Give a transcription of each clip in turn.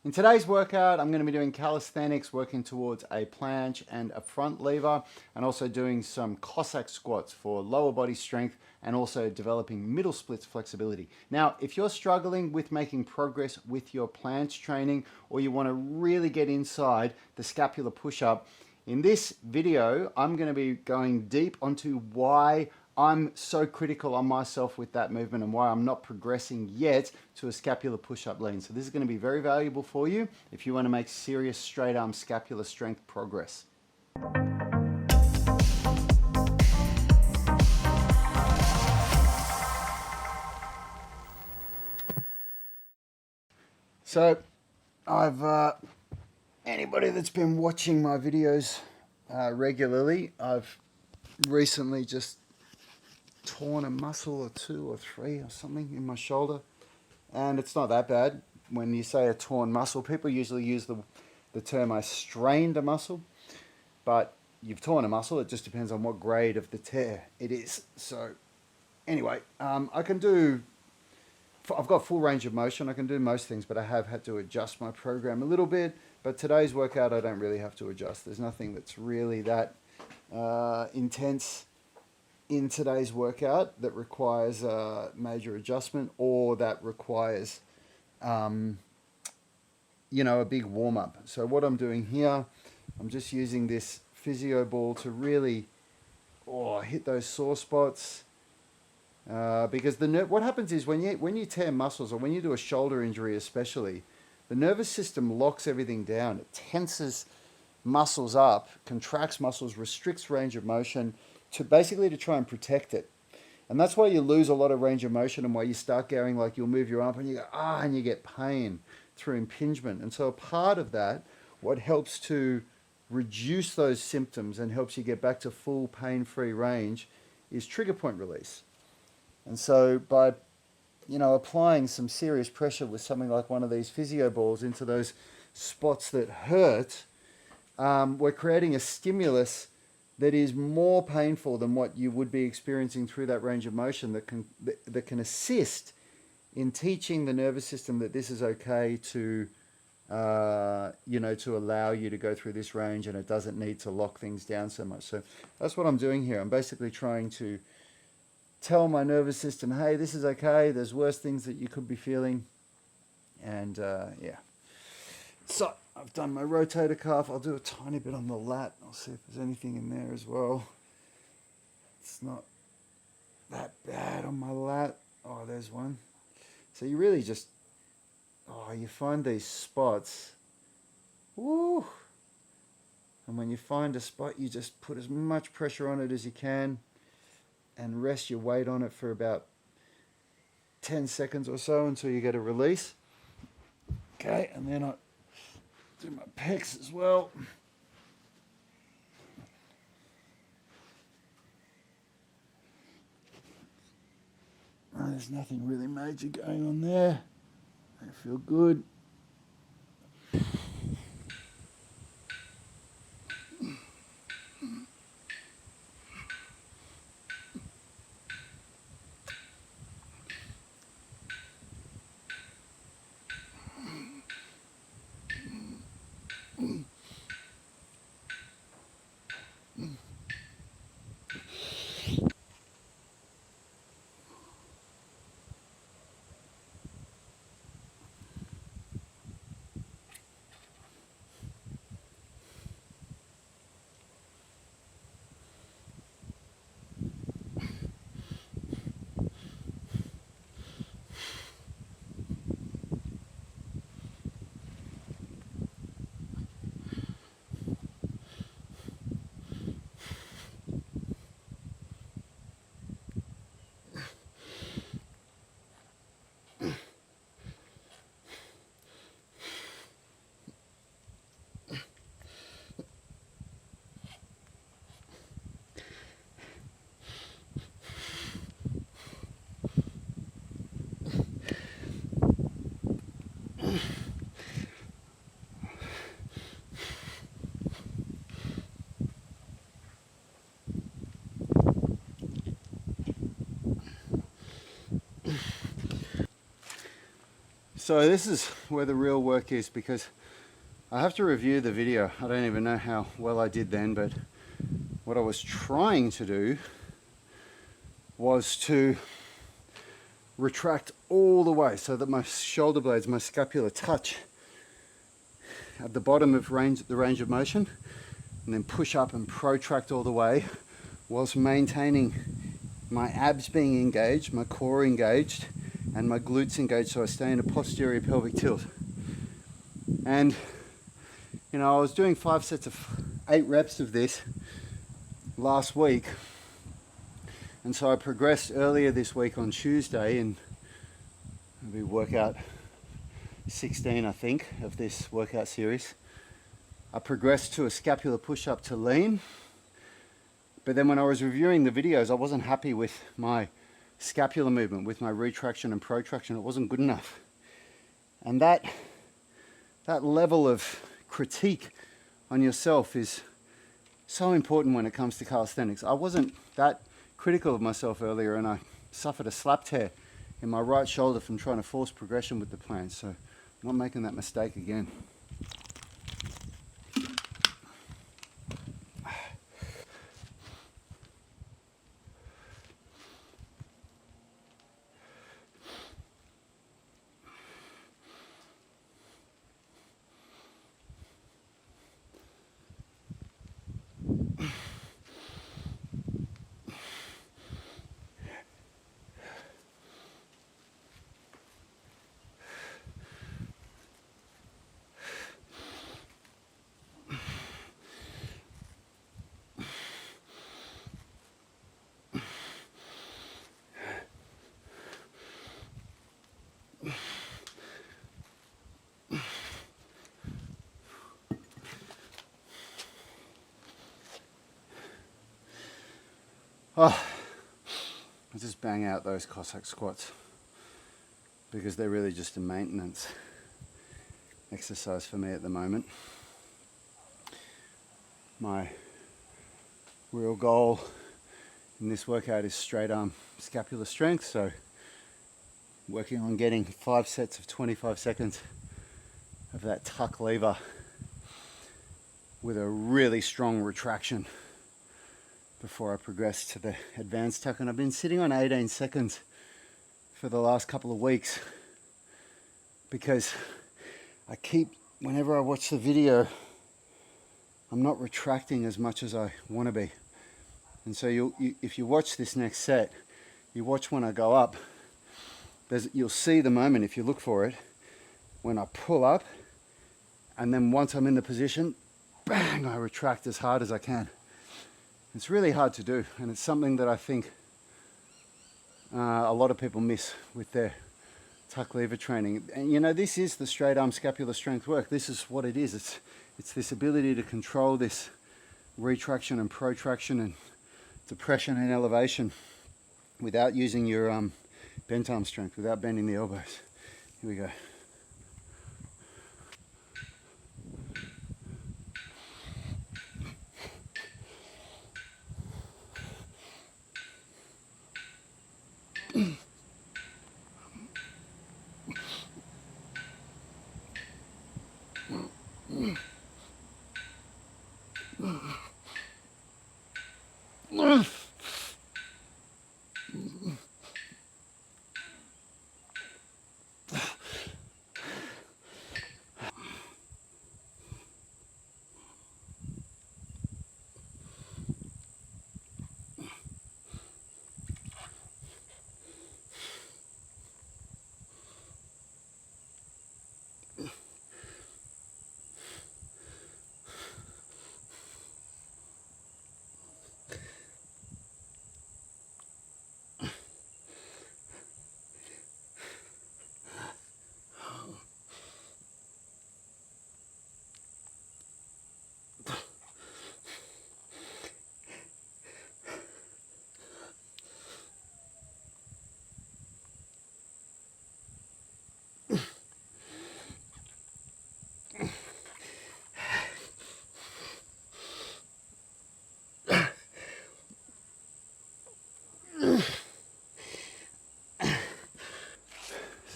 In today's workout, I'm going to be doing calisthenics, working towards a planche and a front lever, and also doing some Cossack squats for lower body strength and also developing middle splits flexibility. Now, if you're struggling with making progress with your planche training, or you want to really get inside the scapular push-up, in this video, I'm going to be going deep onto why I'm so critical on myself with that movement and why I'm not progressing yet to a scapular push-up lean. So this is going to be very valuable for you if you want to make serious straight arm scapular strength progress. So anybody that's been watching my videos regularly, I've recently just torn a muscle or two or three or something in my shoulder, and it's not that bad. When you say a torn muscle, people usually use the term I strained a muscle, but you've torn a muscle. It just depends on what grade of the tear it is. So anyway, I've got full range of motion. I can do most things, but I have had to adjust my program a little bit. But today's workout, I don't really have to adjust. There's nothing that's really that intense in today's workout that requires a major adjustment or that requires, a big warm-up. So what I'm doing here, I'm just using this physio ball to really hit those sore spots. Because what happens is when you tear muscles, or when you do a shoulder injury especially, the nervous system locks everything down. It tenses muscles up, contracts muscles, restricts range of motion to try and protect it. And that's why you lose a lot of range of motion, and why you start going like you'll move your arm and you go, and you get pain through impingement. And so a part of that, what helps to reduce those symptoms and helps you get back to full pain-free range, is trigger point release. And so by applying some serious pressure with something like one of these physio balls into those spots that hurt, we're creating a stimulus that is more painful than what you would be experiencing through that range of motion, that can assist in teaching the nervous system that this is okay to allow you to go through this range, and it doesn't need to lock things down so much. So that's what I'm doing here. I'm basically trying to tell my nervous system, hey, this is okay. There's worse things that you could be feeling. And so I've done my rotator cuff. I'll do a tiny bit on the lat. I'll see if there's anything in there as well. It's not that bad on my lat. Oh, there's one. So you really just, you find these spots. Woo! And when you find a spot, you just put as much pressure on it as you can and rest your weight on it for about 10 seconds or so until you get a release. Okay, and then I do my pecs as well. There's nothing really major going on there. I feel good. So this is where the real work is, because I have to review the video. I don't even know how well I did then, but what I was trying to do was to retract all the way so that my shoulder blades, my scapula touch at the bottom of the range of motion, and then push up and protract all the way whilst maintaining my abs being engaged, my core engaged, and my glutes engaged, so I stay in a posterior pelvic tilt. And you know, I was doing 5 sets of 8 reps of this last week, and so I progressed earlier this week on Tuesday, and maybe workout 16, I think, of this workout series. I progressed to a scapular push-up to lean, but then when I was reviewing the videos, I wasn't happy with my scapular movement, with my retraction and protraction. It wasn't good enough. And that level of critique on yourself is so important when it comes to calisthenics. I wasn't that critical of myself earlier, and I suffered a slap tear in my right shoulder from trying to force progression with the planche, so I'm not making that mistake again. Oh, I just bang out those Cossack squats because they're really just a maintenance exercise for me at the moment. My real goal in this workout is straight arm scapular strength, so working on getting 5 sets of 25 seconds of that tuck lever with a really strong retraction before I progress to the advanced tuck. And I've been sitting on 18 seconds for the last couple of weeks because whenever I watch the video, I'm not retracting as much as I want to be. And so if you watch this next set, you watch when I go up, you'll see the moment, if you look for it, when I pull up, and then once I'm in the position, bang, I retract as hard as I can. It's really hard to do, and it's something that I think a lot of people miss with their tuck lever training. And you know, this is the straight arm scapular strength work. This is what it is. It's this ability to control this retraction and protraction and depression and elevation without using your bent arm strength, without bending the elbows. Here we go.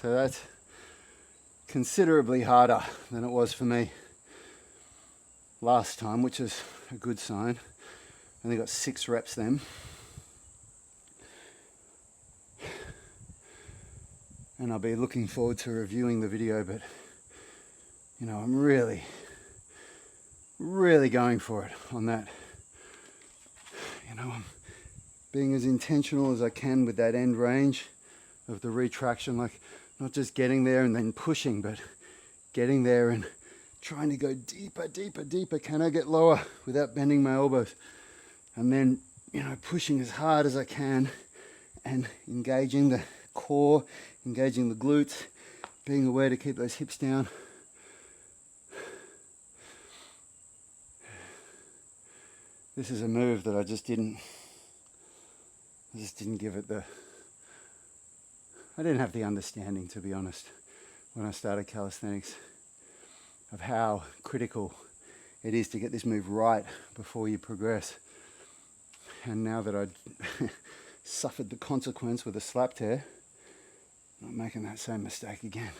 So considerably harder than it was for me last time, which is a good sign. Only got 6 reps then. And I'll be looking forward to reviewing the video, but you know, I'm really going for it on that. You know, I'm being as intentional as I can with that end range of the retraction, like not just getting there and then pushing, but getting there and trying to go deeper, deeper, deeper. Can I get lower without bending my elbows? And then, you know, pushing as hard as I can and engaging the core, engaging the glutes, being aware to keep those hips down. This is a move that I just didn't give it the, I didn't have the understanding, to be honest, when I started calisthenics, of how critical it is to get this move right before you progress. And now that I'd suffered the consequence with a slap tear, not making that same mistake again.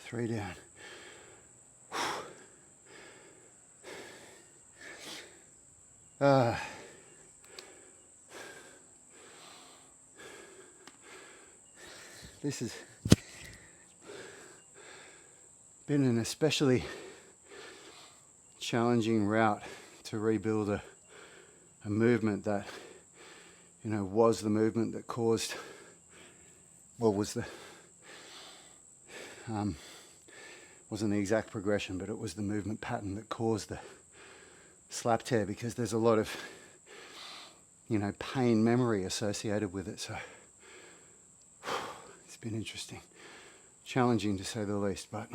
Three down. This has been an especially challenging route to rebuild a movement that, you know, was the movement that caused, well, was the, wasn't the exact progression, but it was the movement pattern that caused the slap tear, because there's a lot of, you know, pain memory associated with it. So it's been interesting, challenging to say the least, but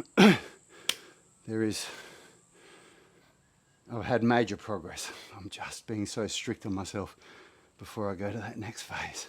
I've had major progress. I'm just being so strict on myself before I go to that next phase.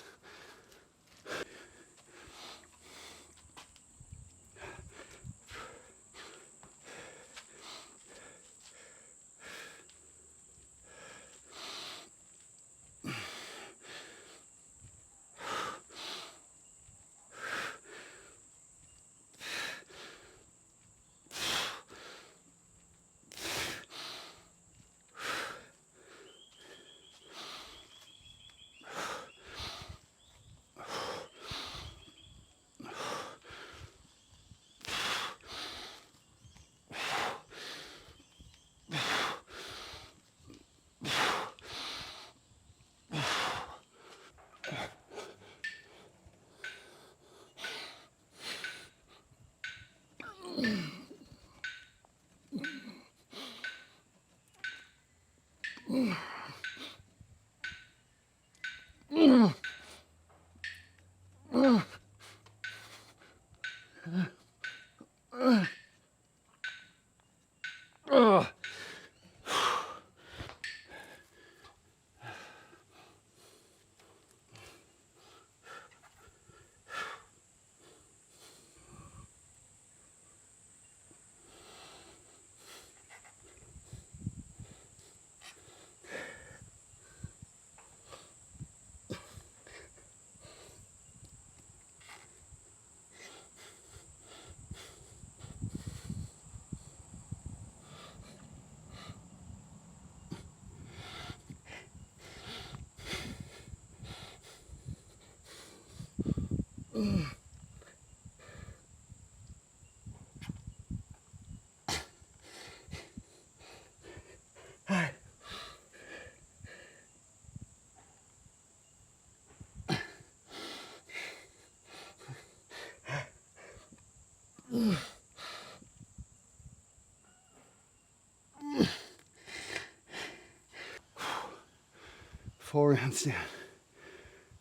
4 rounds down.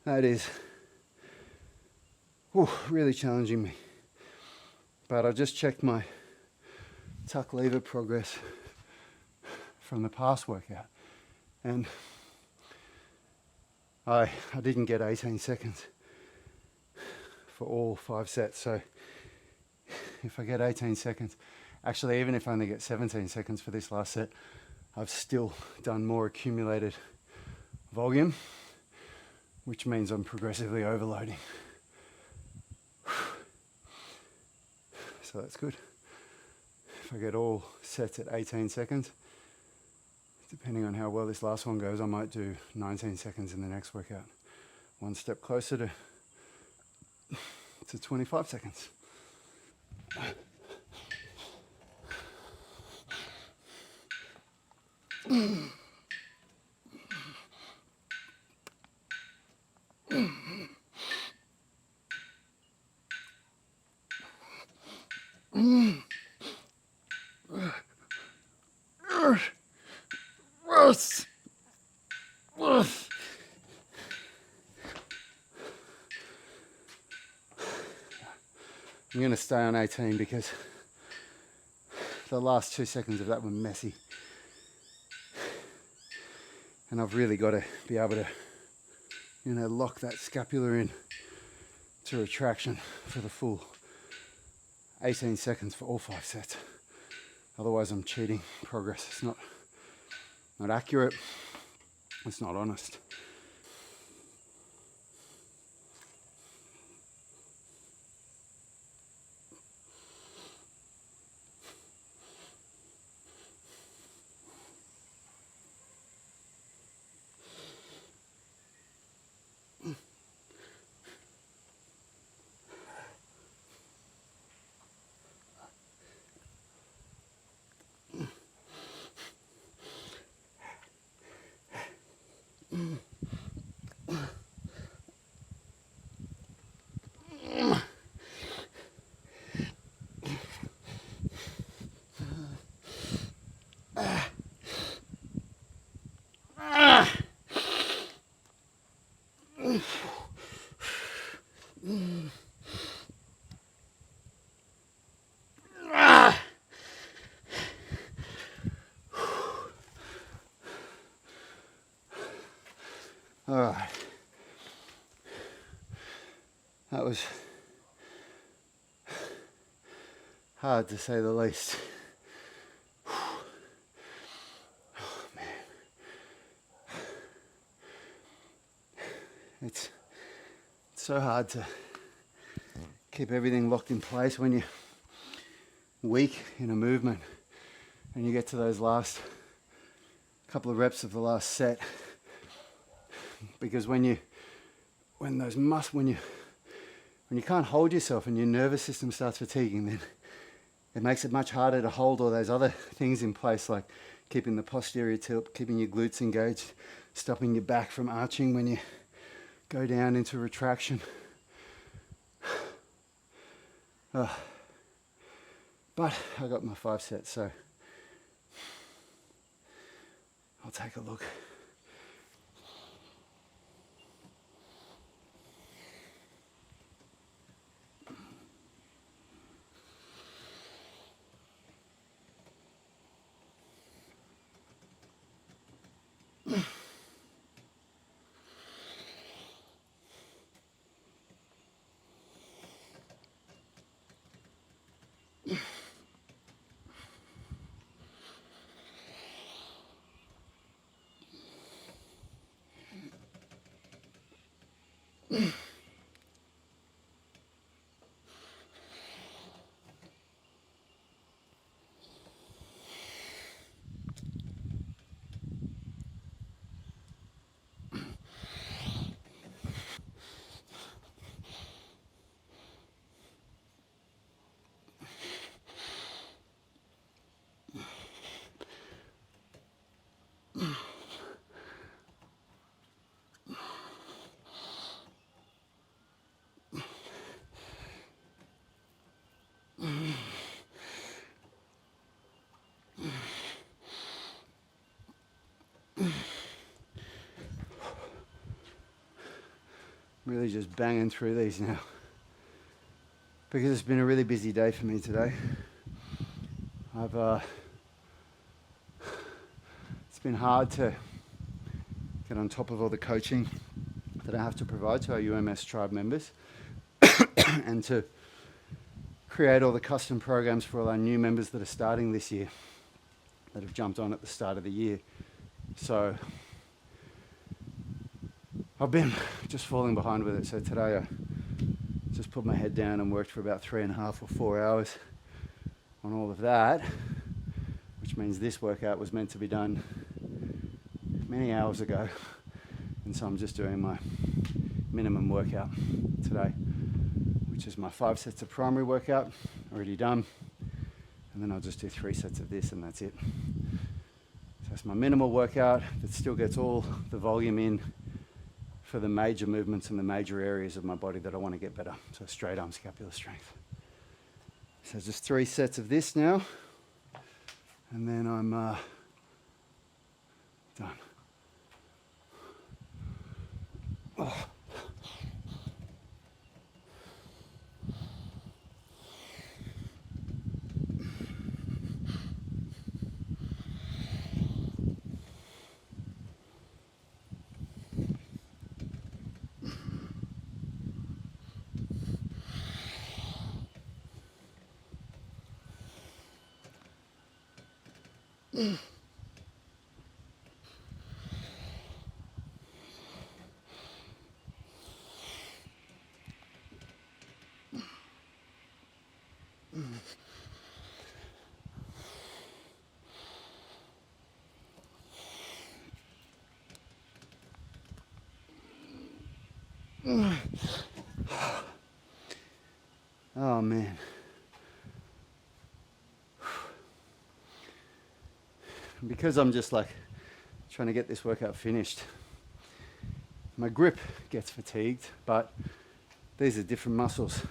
That is really challenging me. But I just checked my tuck lever progress from the past workout, and I didn't get 18 seconds for all 5 sets. So if I get 18 seconds, actually even if I only get 17 seconds for this last set, I've still done more accumulated volume, which means I'm progressively overloading. So that's good. If I get all sets at 18 seconds, depending on how well this last one goes, I might do 19 seconds in the next workout. One step closer to 25 seconds. I'm going to stay on 18 because the last 2 seconds of that were messy. And I've really got to be able to, lock that scapular in to retraction for the full 18 seconds for all 5 sets. Otherwise I'm cheating progress. It's not accurate. It's not honest. All right. That was hard to say the least. Oh, man. It's so hard to keep everything locked in place when you're weak in a movement and you get to those last couple of reps of the last set. Because when you can't hold yourself and your nervous system starts fatiguing, then it makes it much harder to hold all those other things in place, like keeping the posterior tilt, keeping your glutes engaged, stopping your back from arching when you go down into retraction. But I got my 5 sets, so I'll take a look. Really just banging through these now because it's been a really busy day for me today. It's been hard to get on top of all the coaching that I have to provide to our UMS tribe members and to create all the custom programs for all our new members that are starting this year, that have jumped on at the start of the year. So I've been just falling behind with it. So today I just put my head down and worked for about 3.5 or 4 hours on all of that, which means this workout was meant to be done many hours ago. And so I'm just doing my minimum workout today, which is my 5 sets of primary workout, already done. And then I'll just do 3 sets of this and that's it. So that's my minimal workout that still gets all the volume in for the major movements and the major areas of my body that I want to get better. So straight arm scapular strength. So just 3 sets of this now, and then I'm done. Oh. Oh man. Because I'm just like trying to get this workout finished, my grip gets fatigued, but these are different muscles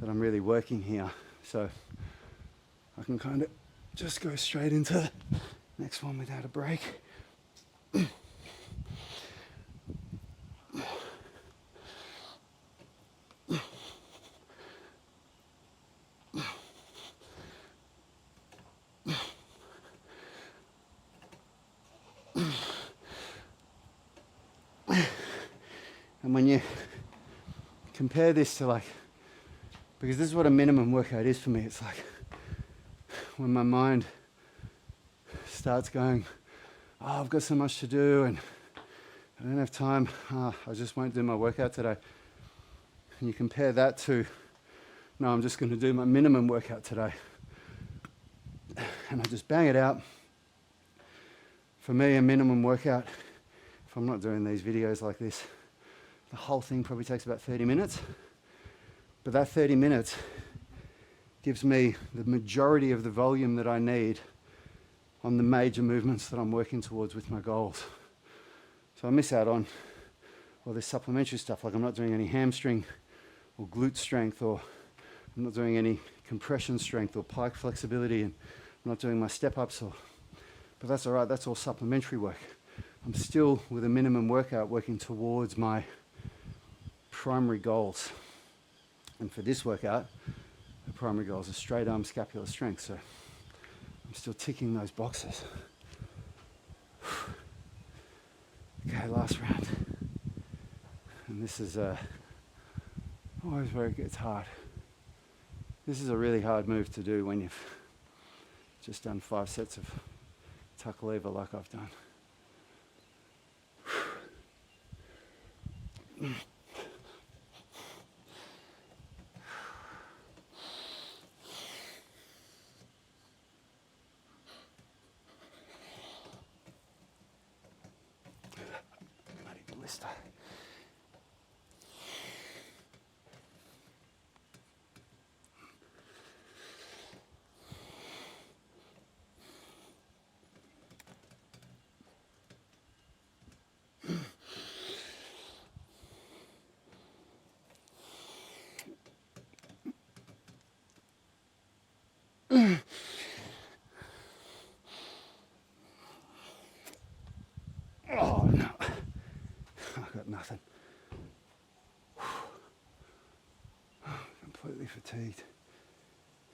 that I'm really working here. So I can kind of just go straight into the next one without a break. And when you compare this to like, because this is what a minimum workout is for me, it's like when my mind starts going, oh, I've got so much to do and I don't have time, I just won't do my workout today. And you compare that to, no, I'm just going to do my minimum workout today. And I just bang it out. For me, a minimum workout, if I'm not doing these videos like this, the whole thing probably takes about 30 minutes. But that 30 minutes gives me the majority of the volume that I need on the major movements that I'm working towards with my goals. So I miss out on all this supplementary stuff, like I'm not doing any hamstring or glute strength, or I'm not doing any compression strength or pike flexibility, and I'm not doing my step-ups. But But that's all right, that's all supplementary work. I'm still, with a minimum workout, working towards my primary goals. And for this workout, the primary goals are straight arm scapular strength, so I'm still ticking those boxes. Okay, last round. And this is always where it gets hard. This is a really hard move to do when you've just done 5 sets of tuck lever like I've done. Bloody blister. Oh no, I've got nothing. Completely fatigued.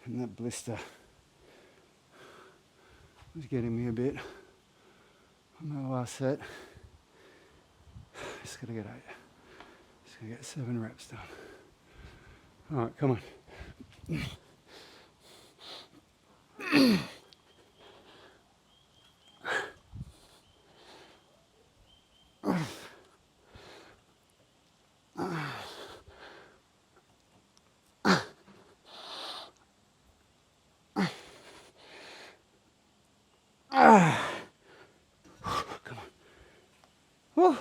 And that blister was getting me a bit on the last set. Just gotta get 8. Just gotta get 7 reps done. Alright, come on. Come on. Whew.